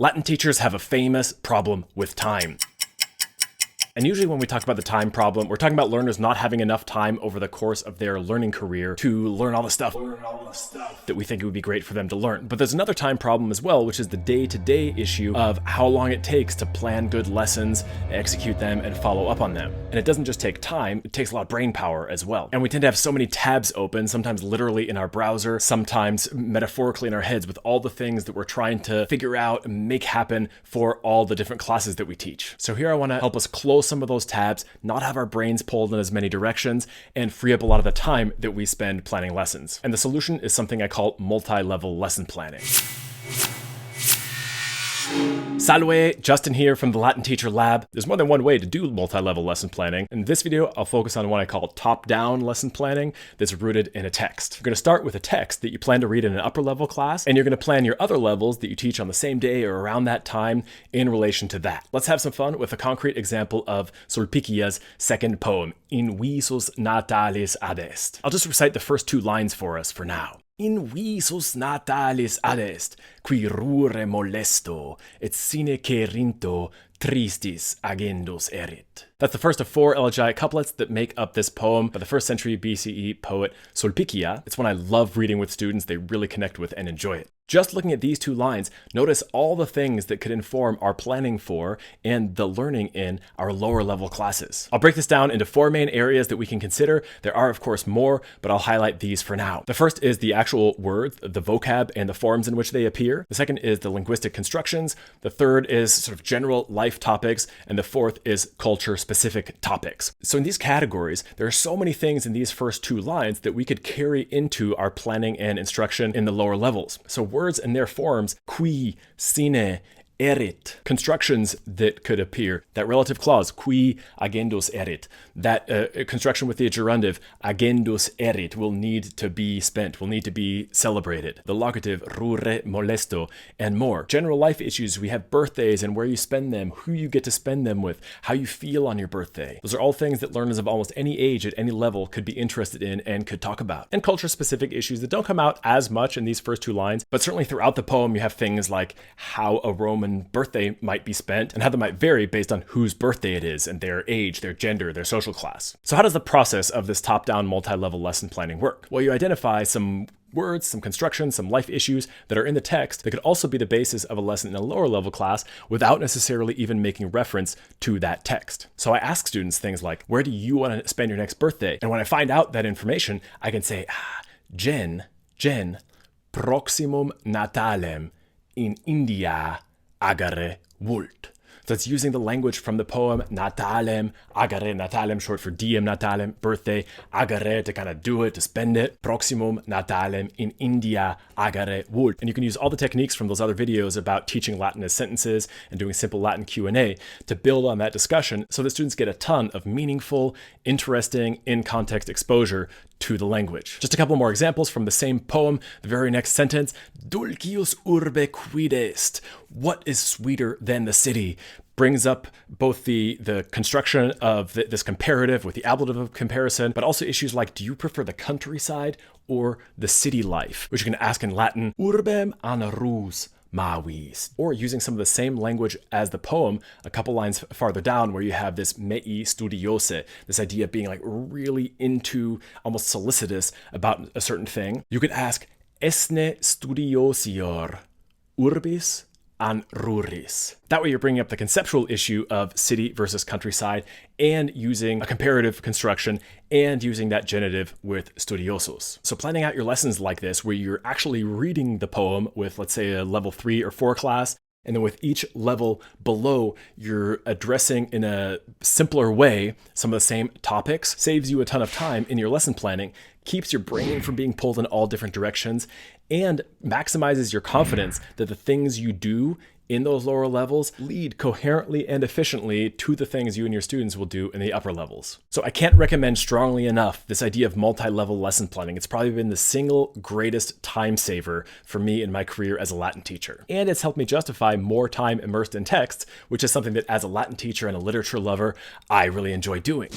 Latin teachers have a famous problem with time. And usually when we talk about the time problem, we're talking about learners not having enough time over the course of their learning career to learn all the stuff that we think it would be great for them to learn. But there's another time problem as well, which is the day-to-day issue of how long it takes to plan good lessons, execute them, and follow up on them. And it doesn't just take time, it takes a lot of brain power as well. And we tend to have so many tabs open, sometimes literally in our browser, sometimes metaphorically in our heads, with all the things that we're trying to figure out and make happen for all the different classes that we teach. So here I want to help us close some of those tabs, not have our brains pulled in as many directions, and free up a lot of the time that we spend planning lessons. And the solution is something I call multi-level lesson planning. Salve, Justin here from the Latin Teacher Lab. There's more than one way to do multi-level lesson planning. In this video, I'll focus on what I call top-down lesson planning that's rooted in a text. You're going to start with a text that you plan to read in an upper level class, and you're going to plan your other levels that you teach on the same day or around that time in relation to that. Let's have some fun with a concrete example of Sulpicia's second poem, In visus natalis adest. I'll just recite the first two lines for us for now. In visus natalis adest, qui rure molesto, et sine cerinto tristis agendus erit. That's the first of 4 elegiac couplets that make up this poem by the 1st century BCE poet Sulpicia. It's one I love reading with students. They really connect with and enjoy it. Just looking at these two lines, notice all the things that could inform our planning for and the learning in our lower level classes. I'll break this down into 4 main areas that we can consider. There are, of course, more, but I'll highlight these for now. The first is the actual words, the vocab, and the forms in which they appear. The second is the linguistic constructions. The third is sort of general life topics. And the fourth is culture-specific topics. So in these categories, there are so many things in these first 2 lines that we could carry into our planning and instruction in the lower levels. So words and their forms, qui, sine, erit, constructions that could appear, that relative clause, qui agendus erit, that construction with the gerundive, agendus erit, will need to be spent, will need to be celebrated. The locative, rure molesto, and more. General life issues, we have birthdays and where you spend them, who you get to spend them with, how you feel on your birthday. Those are all things that learners of almost any age at any level could be interested in and could talk about. And culture-specific issues that don't come out as much in these first 2 lines, but certainly throughout the poem you have things like how a Roman birthday might be spent and how they might vary based on whose birthday it is and their age, their gender, their social class. So how does the process of this top-down multi-level lesson planning work? Well, you identify some words, some constructions, some life issues that are in the text that could also be the basis of a lesson in a lower level class without necessarily even making reference to that text. So I ask students things like, where do you want to spend your next birthday? And when I find out that information, I can say, Jen, proximum Natalem in India agere vult. So it's using the language from the poem Natalem, agere, Natalem, short for diem Natalem, birthday, agere, to kind of do it, to spend it, proximum Natalem in India agere vult. And you can use all the techniques from those other videos about teaching Latin as sentences and doing simple Latin Q&A to build on that discussion so that students get a ton of meaningful, interesting, in-context exposure to the language. Just a couple more examples from the same poem. The very next sentence, dulcius urbe quid est, what is sweeter than the city, brings up both the construction of this comparative with the ablative of comparison, but also issues like, do you prefer the countryside or the city life? Which you can ask in Latin, urbem anarus mavis, or using some of the same language as the poem a couple lines farther down where you have this mei studiose, this idea of being like really into, almost solicitous about a certain thing. You could ask, esne studiosior urbis an ruris. That way you're bringing up the conceptual issue of city versus countryside and using a comparative construction and using that genitive with studiosos. So planning out your lessons like this, where you're actually reading the poem with, let's say, a level 3 or 4 class, and then with each level below, you're addressing in a simpler way some of the same topics, saves you a ton of time in your lesson planning, keeps your brain from being pulled in all different directions, and maximizes your confidence that the things you do in those lower levels lead coherently and efficiently to the things you and your students will do in the upper levels. So I can't recommend strongly enough this idea of multi-level lesson planning. It's probably been the single greatest time saver for me in my career as a Latin teacher. And it's helped me justify more time immersed in text, which is something that as a Latin teacher and a literature lover, I really enjoy doing.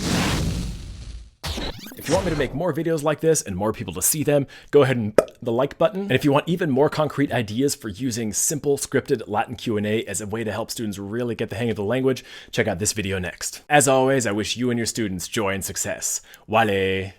If you want me to make more videos like this and more people to see them, go ahead and the like button. And if you want even more concrete ideas for using simple scripted Latin Q&A as a way to help students really get the hang of the language, check out this video next. As always, I wish you and your students joy and success. Vale!